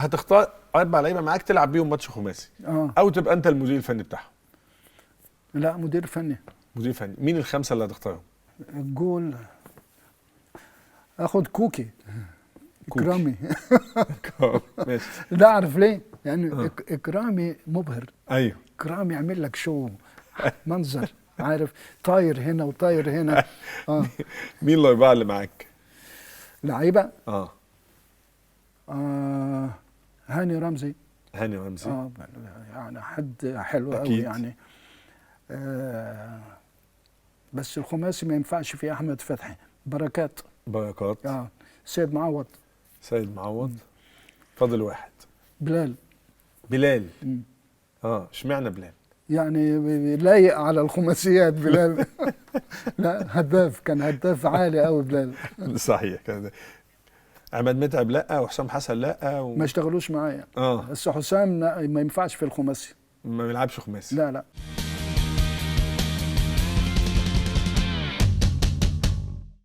هتختار 4 لعيبه معاك تلعب بيهم ماتش خماسي او تبقى انت المدير الفني بتاعهم. لا، مدير فني. مدير فني. مين ال5 اللي هتختارهم؟ الجول اخد كوكي. اكرامي. ماشي. لا اعرف ليه، يعني اكرامي مبهر. ايوه، اكرامي يعمل لك شو، منظر، عارف، طاير هنا وطاير هنا. مين الاربعه اللي معاك؟ لعيبه اه هاني رمزي. هاني رمزي. يعني حد حلو أكيد. قوي يعني. بس الخماسي ما ينفعش فيه احمد فتحي. بركات. سيد معوض. سيد معوض. فاضل واحد. بلال. بلال. اشمعنى بلال؟ يعني لايق على الخماسيات بلال. لا، هداف، كان هداف عالي قوي بلال. صحيح. كان عماد متعب لا، وحسام حسن لا ما اشتغلوش معايا. بس حسام ما ينفعش في الخماسي. ما بيلعبش خماسي. لا